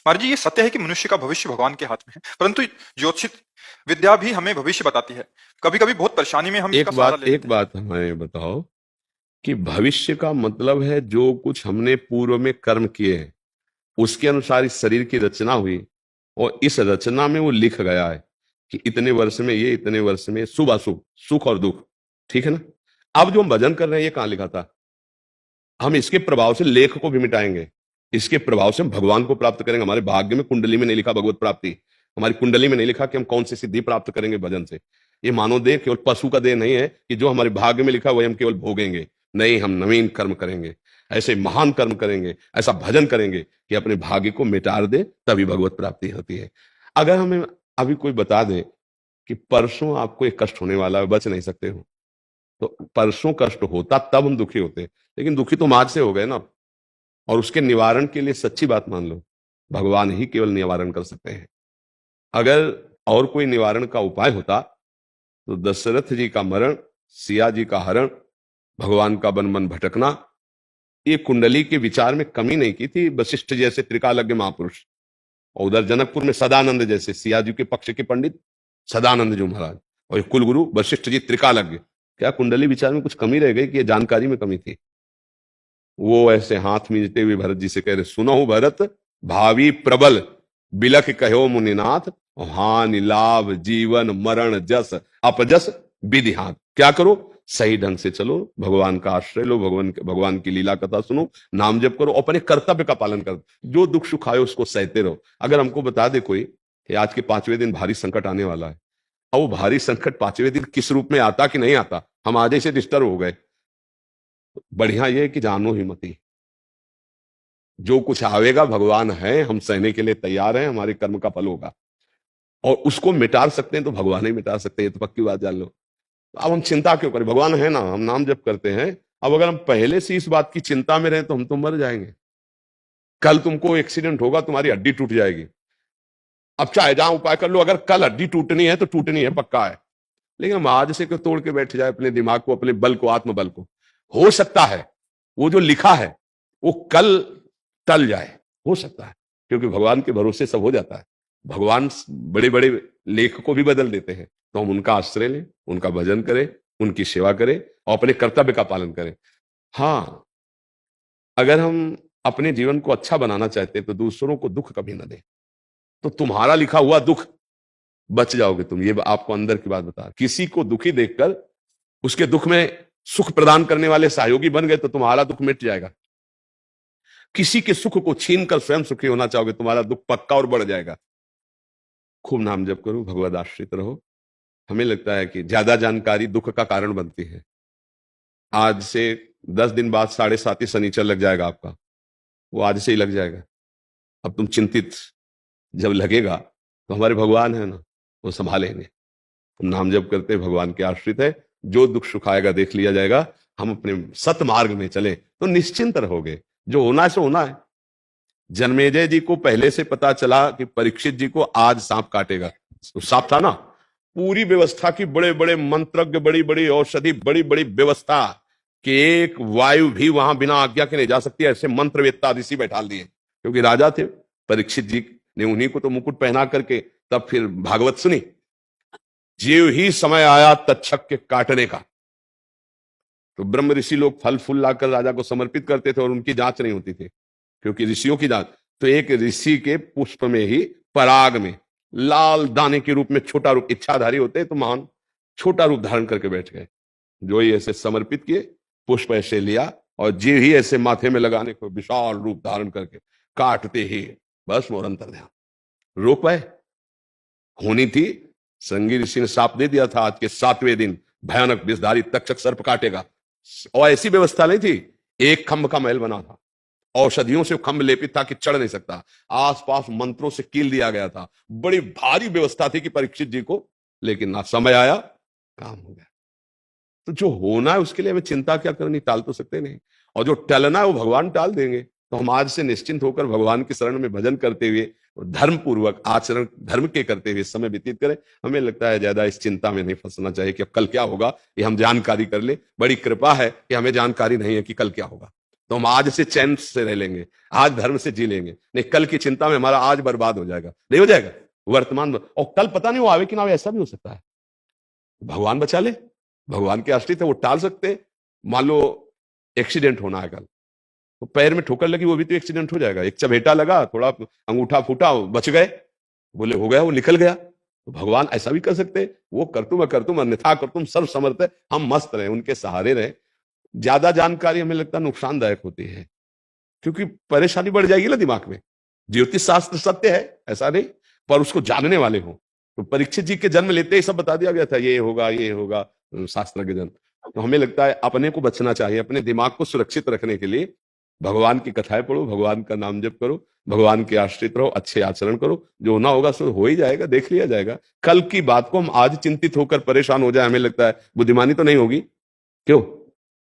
महाराज जी, ये सत्य है कि मनुष्य का भविष्य भगवान के हाथ में है, परंतु ज्योतिषित विद्या भी हमें भविष्य बताती है। कभी कभी बहुत परेशानी में हम इसका सहारा ले एक लेते हैं। बात हमें बताओ कि भविष्य का मतलब है जो कुछ हमने पूर्व में कर्म किए हैं उसके अनुसार इस शरीर की रचना हुई, और इस रचना में वो लिख गया है कि इतने वर्ष में ये, इतने वर्ष में शुभ अशुभ, सुख और दुख। ठीक है ना? अब जो हम भजन कर रहे हैं ये कहाँ लिखा था? हम इसके प्रभाव से लेख को भी मिटाएंगे, इसके प्रभाव से हम भगवान को प्राप्त करेंगे। हमारे भाग्य में, कुंडली में नहीं लिखा भगवत प्राप्ति, हमारी कुंडली में नहीं लिखा कि हम कौन सी सिद्धि प्राप्त करेंगे भजन से। ये मानव देह केवल पशु का देह नहीं है कि जो हमारे भाग्य में लिखा वही हम केवल भोगेंगे। नहीं, हम नवीन कर्म करेंगे, ऐसे महान कर्म करेंगे, ऐसा भजन करेंगे कि अपने भाग्य को मिटा दे, तभी भगवत प्राप्ति होती है। अगर हमें अभी कोई बता दे कि परसों आपको एक कष्ट होने वाला है, बच नहीं सकते हो, तो परसों कष्ट होता तब हम दुखी होते, लेकिन दुखी तो आज से हो गए ना। और उसके निवारण के लिए सच्ची बात मान लो, भगवान ही केवल निवारण कर सकते हैं। अगर और कोई निवारण का उपाय होता तो दशरथ जी का मरण, सिया जी का हरण, भगवान का बन मन भटकना, ये कुंडली के विचार में कमी नहीं की थी वशिष्ठ जैसे त्रिकालज्ञ महापुरुष, और उधर जनकपुर में सदानंद जैसे सिया जी के पक्ष के पंडित सदानंद जी महाराज, और ये कुलगुरु वशिष्ठ जी त्रिकालज्ञ। क्या कुंडली विचार में कुछ कमी रह गई कि ये जानकारी में कमी थी? वो ऐसे हाथ मींचते हुए भरत जी से कह रहे, सुनो भरत, भावी प्रबल बिलख कहो मुनिनाथ, हानि लाभ जीवन मरण जस अपजस विधि हाथ। क्या करो? सही ढंग से चलो, भगवान का आश्रय लो, भगवान की लीला कथा सुनो, नाम जप करो, अपने कर्तव्य का पालन करो, जो दुख सुख आए उसको सहते रहो। अगर हमको बता दे कोई कि आज के 5वें दिन भारी संकट आने वाला है, और वो भारी संकट 5वें दिन किस रूप में आता कि नहीं आता, हम आधे से डिस्टर्ब हो गए, बढ़िया ये है कि जानो ही मती, जो कुछ आवेगा भगवान है, हम सहने के लिए तैयार हैं, हमारे कर्म का फल होगा, और उसको मिटा सकते हैं तो भगवान ही मिटा सकते हैं, ये तो पक्की बात जान लो। तो अब हम चिंता क्यों करें? भगवान है ना, हम नाम जप करते हैं। अब अगर हम पहले से इस बात की चिंता में रहें तो हम तो मर जाएंगे। कल तुमको एक्सीडेंट होगा, तुम्हारी हड्डी टूट जाएगी, अब चाहे जहां उपाय कर लो, अगर कल हड्डी टूटनी है तो टूटनी है, पक्का है। लेकिन हम आज से क्यों तोड़ के बैठ जाए अपने दिमाग को, अपने बल को, आत्मबल को? हो सकता है वो जो लिखा है वो कल टल जाए, हो सकता है, क्योंकि भगवान के भरोसे सब हो जाता है। भगवान बड़े बड़े लेख को भी बदल देते हैं, तो हम उनका आश्रय लें, उनका भजन करें, उनकी सेवा करें और अपने कर्तव्य का पालन करें। हाँ, अगर हम अपने जीवन को अच्छा बनाना चाहते हैं तो दूसरों को दुख कभी ना दें, तो तुम्हारा लिखा हुआ दुख बच जाओगे तुम। ये आपको अंदर की बात बता, किसी को दुखी देखकर उसके दुख में सुख प्रदान करने वाले सहयोगी बन गए तो तुम्हारा दुख मिट जाएगा। किसी के सुख को छीनकर स्वयं सुखी होना चाहोगे, तुम्हारा दुख पक्का और बढ़ जाएगा। खूब नाम जप करो, भगवद आश्रित रहो। हमें लगता है कि ज्यादा जानकारी दुख का कारण बनती है। आज से 10 दिन बाद 7.5 शनिचर लग जाएगा आपका, वो आज से ही लग जाएगा। अब तुम चिंतित जब लगेगा तो हमारे भगवान है ना, वो संभालेंगे। तुम नाम जप करते भगवान के आश्रित है, जो दुख सुख आएगा देख लिया जाएगा। हम अपने सत मार्ग में चले तो निश्चिंत रहोगे, जो होना है सो होना है। जन्मेजय जी को पहले से पता चला कि परीक्षित जी को आज सांप काटेगा, तो सांप था ना, पूरी व्यवस्था की, बड़े बड़े मंत्रज्ञ, बड़ी बड़ी औषधि, बड़ी बड़ी व्यवस्था कि एक वायु भी वहां बिना आज्ञा के नहीं जा सकती, ऐसे मंत्रवेत्ता ऋषि बैठा दिए, क्योंकि राजा थे। परीक्षित जी ने उन्हीं को तो मुकुट पहना करके तब फिर भागवत सुनी। जीव ही समय आया तक्षक के काटने का, तो ब्रह्म ऋषि लोग फल फूल लाकर राजा को समर्पित करते थे और उनकी जांच नहीं होती थी, क्योंकि ऋषियों की जांच। तो एक ऋषि के पुष्प में ही, पराग में, लाल दाने के रूप में छोटा रूप, इच्छाधारी होते तो महान, छोटा रूप धारण करके बैठ गए। जो ही ऐसे समर्पित किए, पुष्प ऐसे लिया और जीव ही ऐसे माथे में लगाने को विशाल रूप धारण करके काटते ही बस मोर अंतर ध्यान, रोक पाए? होनी थी। संगी ऋषि ने साप दे दिया था, आज के 7वें दिन भयानक विषधारी तक्षक सर्प काटेगा, और ऐसी व्यवस्था नहीं थी, एक खंभ का महल बना था, औषधियों से खंभ लेपित था कि चढ़ नहीं सकता, आसपास मंत्रों से कील दिया गया था, बड़ी भारी व्यवस्था थी कि परीक्षित जी को, लेकिन ना समय आया, काम हो गया। तो जो होना है उसके लिए हमें चिंता क्या करनी, टाल तो सकते नहीं, और जो टलना है वो भगवान टाल देंगे। तो हम आज से निश्चिंत होकर भगवान की शरण में भजन करते हुए, धर्म पूर्वक आचरण धर्म के करते हुए समय व्यतीत करें। हमें लगता है ज्यादा इस चिंता में नहीं फंसना चाहिए कि अब कल क्या होगा, ये हम जानकारी कर ले। बड़ी कृपा है कि हमें जानकारी नहीं है कि कल क्या होगा, तो हम आज से चैन से रह लेंगे, आज धर्म से जी लेंगे। नहीं, कल की चिंता में हमारा आज बर्बाद हो जाएगा, नहीं हो जाएगा वर्तमान, और कल पता नहीं वो आवे कि ना आवे, ऐसा भी हो सकता है। भगवान बचा ले, भगवान के आश्रित है, वो टाल सकते हैं। मान लो एक्सीडेंट होना है कल, तो पैर में ठोकर लगी, वो भी तो एक्सीडेंट हो जाएगा। एक चबेटा लगा, थोड़ा अंगूठा फूटा, बच गए, बोले हो गया, वो निकल गया। तो भगवान ऐसा भी कर सकते हैं, वो कर तुम अन्यथा कर तुम सर्व समर्थ है, हम मस्त रहे, उनके सहारे रहे। ज्यादा जानकारी हमें लगता है नुकसानदायक होती है, क्योंकि परेशानी बढ़ जाएगी ना दिमाग में। ज्योतिष शास्त्र सत्य है ऐसा नहीं, पर उसको जानने वाले हो। तो परीक्षित जी के जन्म लेते ही सब बता दिया गया था, ये होगा शास्त्र के जन्म। तो हमें लगता है अपने को बचना चाहिए, अपने दिमाग को सुरक्षित रखने के लिए भगवान की कथाएं पढ़ो, भगवान का नाम जप करो, भगवान के आश्रित रहो, अच्छे आचरण करो, जो होना होगा सो हो ही जाएगा, देख लिया जाएगा। कल की बात को हम आज चिंतित होकर परेशान हो जाए, हमें लगता है बुद्धिमानी तो नहीं होगी। क्यों?